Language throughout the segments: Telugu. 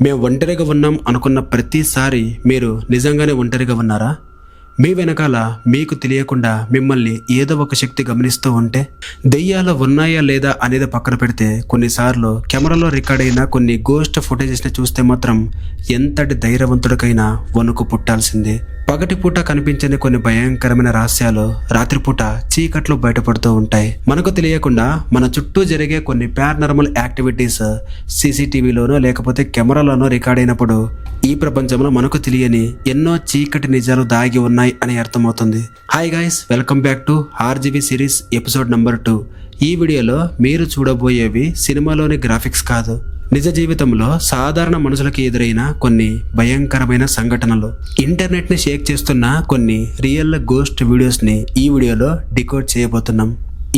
మేము ఒంటరిగా ఉన్నాం అనుకున్న ప్రతిసారి మీరు నిజంగానే ఒంటరిగా ఉన్నారా? మీ వెనకాల మీకు తెలియకుండా మిమ్మల్ని ఏదో ఒక శక్తి గమనిస్తూ ఉంటే, దెయ్యాలు ఉన్నాయా లేదా అనేది పక్కన పెడితే కొన్నిసార్లు కెమెరాలో రికార్డ్ అయిన కొన్ని గోస్ట్ ఫుటేజెస్ని చూస్తే మాత్రం ఎంతటి ధైర్యవంతుడికైనా వణుకు పుట్టాల్సిందే. పగటిపూట కనిపించని కొన్ని భయంకరమైన రహస్యాలు రాత్రిపూట చీకట్లో బయటపడుతూ ఉంటాయి. మనకు తెలియకుండా మన చుట్టూ జరిగే కొన్ని పారానార్మల్ యాక్టివిటీస్ సీసీటీవీలోనో లేకపోతే కెమెరాలోనో రికార్డ్ అయినప్పుడు ఈ ప్రపంచంలో మనకు తెలియని ఎన్నో చీకటి నిజాలు దాగి ఉన్నాయి అని అర్థమవుతుంది. Hi guys, welcome back to RGV series episode number 2. ఈ వీడియోలో మీరు చూడబోయేవి సినిమాలోని గ్రాఫిక్స్ కాదు, నిజ జీవితంలో సాధారణ మనుషులకి ఎదురైన కొన్ని భయంకరమైన సంఘటనలు, ఇంటర్నెట్ ని షేక్ చేస్తున్న కొన్ని రియల్ గోస్ట్ వీడియోస్ ని ఈ వీడియోలో డికోడ్ చేయబోతున్నాం.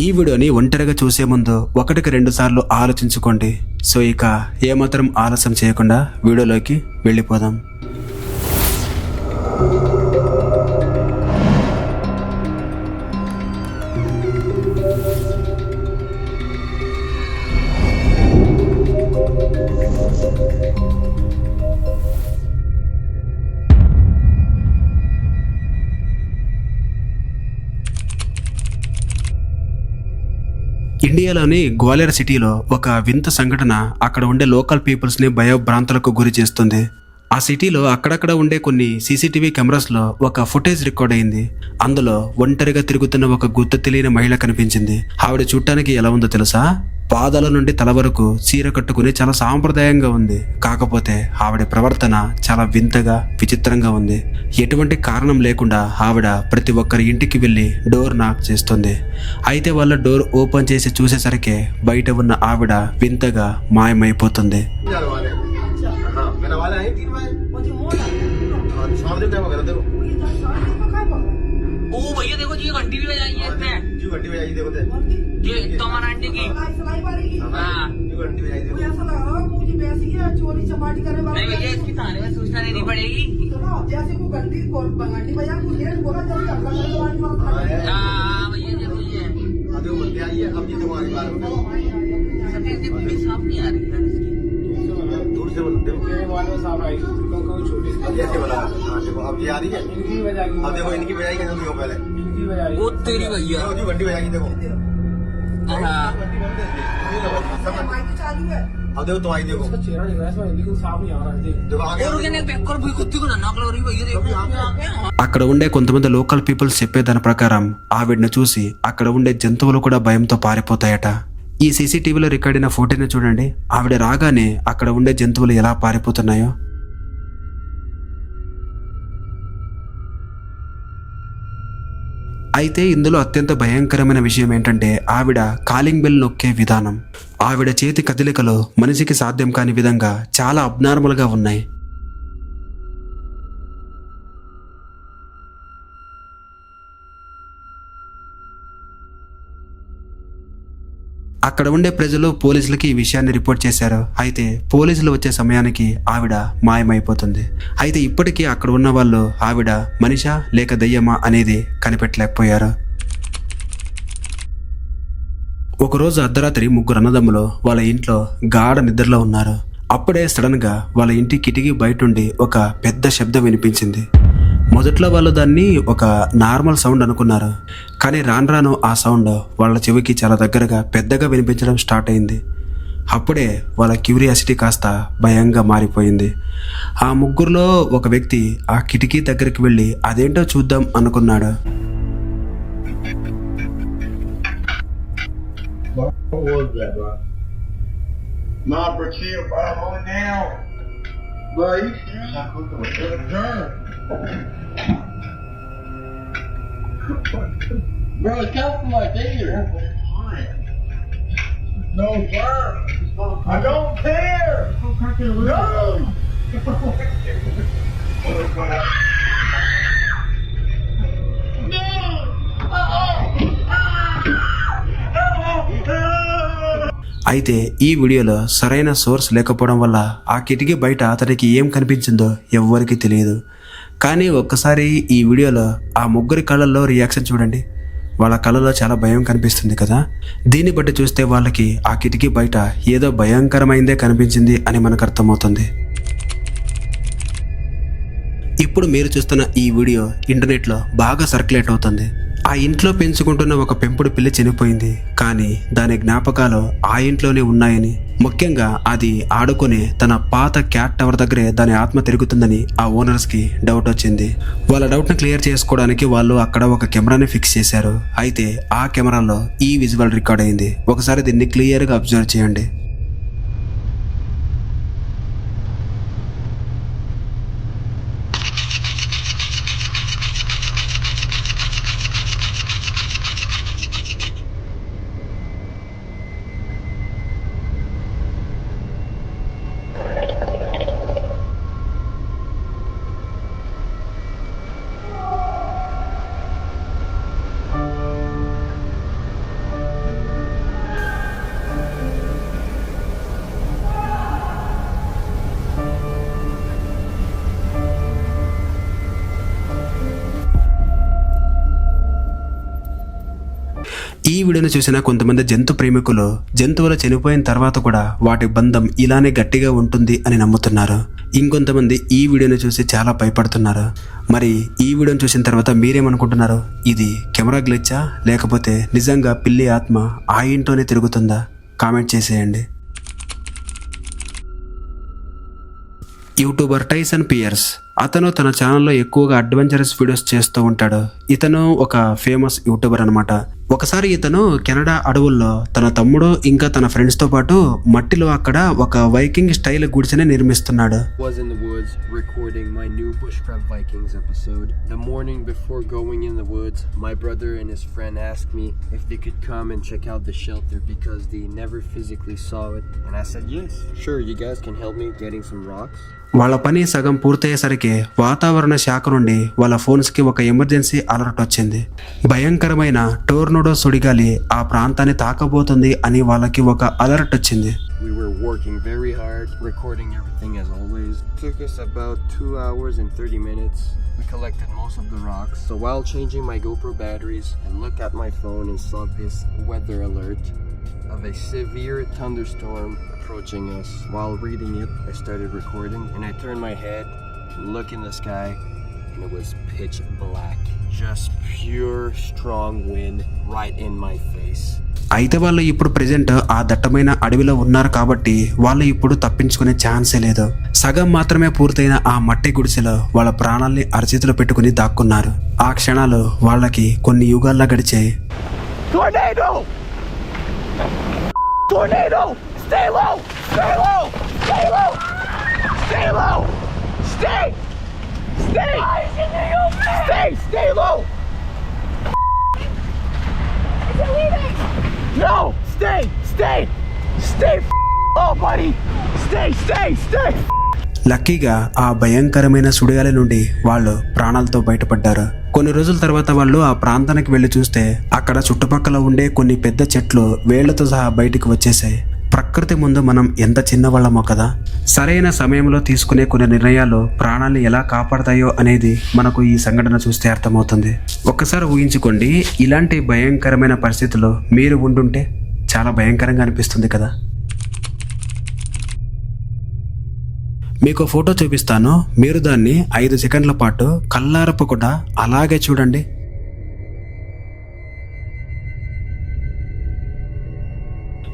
ఈ వీడియోని ఒంటరిగా చూసే ముందు 1-2 సార్లు ఆలోచించుకోండి. సో ఇక ఏమాత్రం ఆలస్యం చేయకుండా వీడియోలోకి వెళ్ళిపోదాం. ఇండియాలోని గ్వాలియర్ సిటీలో ఒక వింత సంఘటన అక్కడ ఉండే లోకల్ పీపుల్స్ ని భయభ్రాంతులకు గురి చేస్తుంది. ఆ సిటీలో అక్కడక్కడ ఉండే కొన్ని సీసీటీవీ కెమెరాస్ లో ఒక ఫుటేజ్ రికార్డ్ అయింది. అందులో ఒంటరిగా తిరుగుతున్న ఒక గుర్తు తెలియని మహిళ కనిపించింది. ఆవిడ చూడటానికి ఎలా ఉందో తెలుసా? పాదాల నుండి తల వరకు చీర కట్టుకుని చాలా సాంప్రదాయంగా ఉంది. కాకపోతే ఆవిడ ప్రవర్తన చాలా వింతగా, విచిత్రంగా ఉంది. ఎటువంటి కారణం లేకుండా ఆవిడ ప్రతి ఒక్కరి ఇంటికి వెళ్ళి డోర్ నాక్ చేస్తుంది. అయితే వాళ్ళ డోర్ ఓపెన్ చేసి చూసేసరికి బయట ఉన్న ఆవిడ వింతగా మాయమైపోతుంది. అక్కడ ఉండే కొంతమంది లోకల్ పీపుల్స్ చెప్పేదాని ప్రకారం ఆవిడని చూసి అక్కడ ఉండే జంతువులు కూడా భయంతో పారిపోతాయట. ఈ సీసీటీవీలో రికార్డ్ అయిన ఫోటోని చూడండి. ఆవిడ రాగానే అక్కడ ఉండే జంతువులు ఎలా పారిపోతున్నాయో. అయితే ఇందులో అత్యంత భయంకరమైన విషయం ఏంటంటే ఆవిడ కాలింగ్ బెల్ నొక్కే విధానం. ఆవిడ చేతి కదలికలు మనిషికి సాధ్యం కాని విధంగా చాలా అబ్నార్మల్గా ఉన్నాయి. అక్కడ ఉండే ప్రజలు పోలీసులకి ఈ విషయాన్ని రిపోర్ట్ చేశారు. అయితే పోలీసులు వచ్చే సమయానికి ఆవిడ మాయమైపోతుంది. అయితే ఇప్పటికీ అక్కడ ఉన్న వాళ్ళు ఆవిడ మనిషా లేక దయ్యమా అనేది కనిపెట్టలేకపోయారు. ఒకరోజు అర్ధరాత్రి 3 అన్నదమ్ములు వాళ్ళ ఇంట్లో గాఢ నిద్రలో ఉన్నారు. అప్పుడే సడన్ గా వాళ్ళ ఇంటి కిటికీ బయటుండి ఒక పెద్ద శబ్దం వినిపించింది. మొదట్లో వాళ్ళు దాన్ని ఒక నార్మల్ సౌండ్ అనుకున్నారు. కానీ రాను ఆ సౌండ్ వాళ్ళ చెవికి చాలా దగ్గరగా పెద్దగా వినిపించడం స్టార్ట్ అయింది. అప్పుడే వాళ్ళ క్యూరియాసిటీ కాస్త భయంగా మారిపోయింది. ఆ ముగ్గురులో ఒక వ్యక్తి ఆ కిటికీ దగ్గరికి వెళ్ళి అదేంటో చూద్దాం అనుకున్నాడు. Bro, it's coming like here. No, sir. I don't care. No. అయితే ఈ వీడియోలో సరైన సోర్స్ లేకపోవడం వల్ల ఆ కిటికీ బయట అతనికి ఏం కనిపించిందో ఎవ్వరికీ తెలియదు. కానీ ఒక్కసారి ఈ వీడియోలో ఆ ముగ్గురి కళ్ళల్లో రియాక్షన్ చూడండి. వాళ్ళ కళ్ళలో చాలా భయం కనిపిస్తుంది కదా. దీన్ని బట్టి చూస్తే వాళ్ళకి ఆ కిటికీ బయట ఏదో భయంకరమైందే కనిపించింది అని మనకు అర్థమవుతుంది. ఇప్పుడు మీరు చూస్తున్న ఈ వీడియో ఇంటర్నెట్లో బాగా సర్క్యులేట్ అవుతుంది. ఆ ఇంట్లో పెంచుకుంటున్న ఒక పెంపుడు పిల్లి చనిపోయింది, కానీ దాని జ్ఞాపకాలు ఆ ఇంట్లోనే ఉన్నాయని, ముఖ్యంగా అది ఆడుకునే తన పాత క్యాట్ టవర్ దగ్గరే దాని ఆత్మ తిరుగుతుందని ఆ ఓనర్స్కి డౌట్ వచ్చింది. వాళ్ళ డౌట్ని క్లియర్ చేసుకోవడానికి వాళ్ళు అక్కడ ఒక కెమెరాని ఫిక్స్ చేశారు. అయితే ఆ కెమెరాలో ఈ విజువల్ రికార్డ్ అయింది. ఒకసారి దీన్ని క్లియర్గా అబ్జర్వ్ చేయండి. ఈ వీడియోను చూసిన కొంతమంది జంతు ప్రేమికులు జంతువులు చనిపోయిన తర్వాత కూడా వాటి బంధం ఇలానే గట్టిగా ఉంటుంది అని నమ్ముతున్నారు. ఇంకొంతమంది ఈ వీడియోను చూసి చాలా భయపడుతున్నారు. మరి ఈ వీడియోను చూసిన తర్వాత మీరేమనుకుంటున్నారు? ఇది కెమెరా గ్లిచ్చా, లేకపోతే నిజంగా పిల్లి ఆత్మ ఆ ఇంట్లోనే తిరుగుతుందా? కామెంట్ చేసేయండి. యూట్యూబర్ టైసన్ పియర్స్, అతను తన ఛానల్లో ఎక్కువగా అడ్వెంచరస్ వీడియోస్ చేస్తూ ఉంటాడు. ఇతను ఒక ఫేమస్ యూట్యూబర్ అనమాట. ఒకసారి ఇతను కెనడా అడవుల్లో తన తమ్ముడు ఇంకా తన ఫ్రెండ్స్తో పాటు మట్టిలో అక్కడ ఒక వైకింగ్ స్టైల్ గుడిసెని నిర్మిస్తున్నాడు. Was in the woods recording my new Bushcraft Vikings episode. The morning before going in the woods, my brother and his friend asked me if they could come and check out the shelter because they never physically saw it. And I said, yes, sure, you guys can help me getting some rocks. వాళ్ళ పని సగం పూర్తయ్యేసరికి వాతావరణ శాఖ నుండి వాళ్ళ ఫోన్స్కి ఒక ఎమర్జెన్సీ అలర్ట్ వచ్చింది. భయంకరమైన టోర్నడో సుడిగాలి ఆ ప్రాంతాన్ని తాకబోతుంది అని వాళ్ళకి ఒక అలర్ట్ వచ్చింది. We were working very hard, recording everything as always. It took us about 2 hours and 30 minutes. We collected most of the rocks. So while changing my GoPro batteries, I looked at my phone and saw this weather alert of a severe thunderstorm approaching us. While reading it, I started recording and I turned my head and looked in the sky and it was pitch black. Just pure strong wind right in my face. అయితే వాళ్ళు ఇప్పుడు ప్రెజెంట్ ఆ దట్టమైన అడవిలో ఉన్నారు కాబట్టి వాళ్ళు ఇప్పుడు తప్పించుకునే ఛాన్సే లేదు. సగం మాత్రమే పూర్తయిన ఆ మట్టి గుడిసెలో వాళ్ళ ప్రాణాల్ని అరచేతిలో పెట్టుకుని దాక్కున్నారు. ఆ క్షణాలు వాళ్ళకి కొన్ని యుగాల్లా గడిచాయి. Tornado! Tornado! Stay low! Stay low! Stay low! Stay low! Stay! Stay! Stay! Stay low! Is it leaving? No! Stay! Stay! Stay low, buddy! Stay! Stay! Stay! లక్కీగా ఆ భయంకరమైన సుడిగాలి నుండి వాళ్ళు ప్రాణాలతో బయటపడ్డారు. కొన్ని రోజుల తర్వాత వాళ్ళు ఆ ప్రాంతానికి వెళ్లి చూస్తే అక్కడ చుట్టుపక్కల ఉండే కొన్ని పెద్ద చెట్లు వేళ్లతో సహా బయటికి వచ్చేసాయి. ప్రకృతి ముందు మనం ఎంత చిన్నవాళ్ళమో కదా. సరైన సమయంలో తీసుకునే కొన్ని నిర్ణయాలు ప్రాణాలను ఎలా కాపాడతాయో అనేది మనకు ఈ సంఘటన చూస్తే అర్థమవుతుంది. ఒక్కసారి ఊహించుకోండి, ఇలాంటి భయంకరమైన పరిస్థితుల్లో మీరు ఉండుంటే చాలా భయంకరంగా అనిపిస్తుంది కదా. మీకు ఫోటో చూపిస్తాను, మీరు దాన్ని 5 సెకండ్ల పాటు కళ్ళారపకుండా అలాగే చూడండి.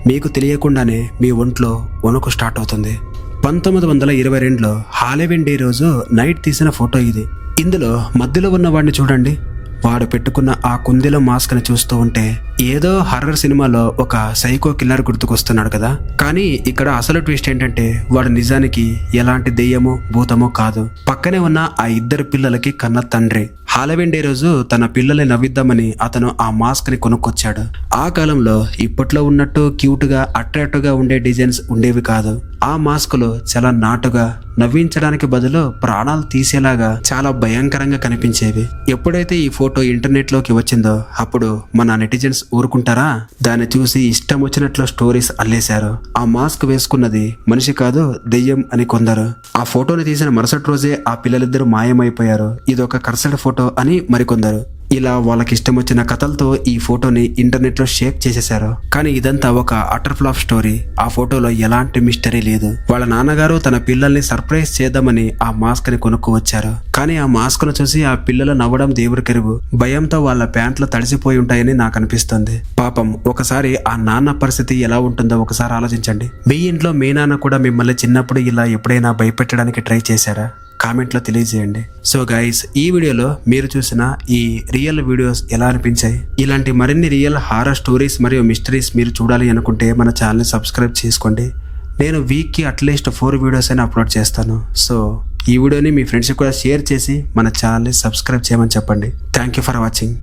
మీకు తెలియకుండానే మీ ఒంట్లో వణుకు స్టార్ట్ అవుతుంది. 1922లో హాలోవీన్ డే రోజు నైట్ తీసిన ఫోటో ఇది. ఇందులో మధ్యలో ఉన్న వాడిని చూడండి. వాడు పెట్టుకున్న ఆ కుందేలు మాస్క్ ని చూస్తూ ఉంటే ఏదో హర్రర్ సినిమాలో ఒక సైకో కిల్లర్ గుర్తుకొస్తున్నాడు కదా. కానీ ఇక్కడ అసలు ట్విస్ట్ ఏంటంటే వాడు నిజానికి ఎలాంటి దెయ్యమో భూతమో కాదు. పక్కనే ఉన్న ఆ 2 పిల్లలకి కన్న తండ్రి. హాలోవీన్ డే రోజు తన పిల్లల్ని నవ్విద్దామని అతను ఆ మాస్క్ ని కొనుక్కొచ్చాడు. ఆ కాలంలో ఇప్పట్లో ఉన్నట్టు క్యూట్ గా అట్రాక్టివ్ గా ఉండే డిజైన్స్ ఉండేవి కాదు. ఆ మాస్కులు చాలా నాటుగా, నవ్వించడానికి బదులు ప్రాణాలు తీసేలాగా చాలా భయంకరంగా కనిపించేవి. ఎప్పుడైతే ఈ ఫోటో ఇంటర్నెట్ లోకి వచ్చిందో అప్పుడు మన నెటిజన్స్ ఊరుకుంటారా, దాన్ని చూసి ఇష్టం వచ్చినట్లు స్టోరీస్ అల్లేశారు. ఆ మాస్క్ వేసుకున్నది మనిషి కాదు దెయ్యం అని కొందరు. ఆ ఫోటోని తీసిన మరుసటి రోజే ఆ పిల్లలిద్దరూ మాయమైపోయారు, ఇదొక కర్సడ్ ఫోటో అని మరికొందరు. ఇలా వాళ్ళకి ఇష్టం వచ్చిన కథలతో ఈ ఫోటోని ఇంటర్నెట్ లో షేర్ చేసేశారు. కానీ ఇదంతా ఒక అటర్ ఫ్లాప్ స్టోరీ. ఆ ఫోటోలో ఎలాంటి మిస్టరీ లేదు. వాళ్ళ నాన్నగారు తన పిల్లల్ని సర్ప్రైజ్ చేద్దామని ఆ మాస్క్ ని కొనుక్కు వచ్చారు. కానీ ఆ మాస్క్ ను చూసి ఆ పిల్లలు నవ్వడం దేవుడి కెరుగు. భయంతో వాళ్ళ ప్యాంట్లు తడిసిపోయి ఉంటాయని నాకు అనిపిస్తుంది. పాపం ఒకసారి ఆ నాన్న పరిస్థితి ఎలా ఉంటుందో ఒకసారి ఆలోచించండి. మీ ఇంట్లో మీ నాన్న కూడా మిమ్మల్ని చిన్నప్పుడు ఇలా ఎప్పుడైనా భయపెట్టడానికి ట్రై చేశారా? కామెంట్లో తెలియజేయండి. సో గైస్, ఈ వీడియోలో మీరు చూసిన ఈ రియల్ వీడియోస్ ఎలా అనిపించాయి? ఇలాంటి మరిన్ని రియల్ హారర్ స్టోరీస్ మరియు మిస్టరీస్ మీరు చూడాలి అనుకుంటే మన ఛానల్ని సబ్స్క్రైబ్ చేసుకోండి. నేను వీక్కి అట్లీస్ట్ 4 వీడియోస్ అయినా అప్లోడ్ చేస్తాను. సో ఈ వీడియోని మీ ఫ్రెండ్స్కి కూడా షేర్ చేసి మన ఛానల్ని సబ్స్క్రైబ్ చేయమని చెప్పండి. Thank you for watching.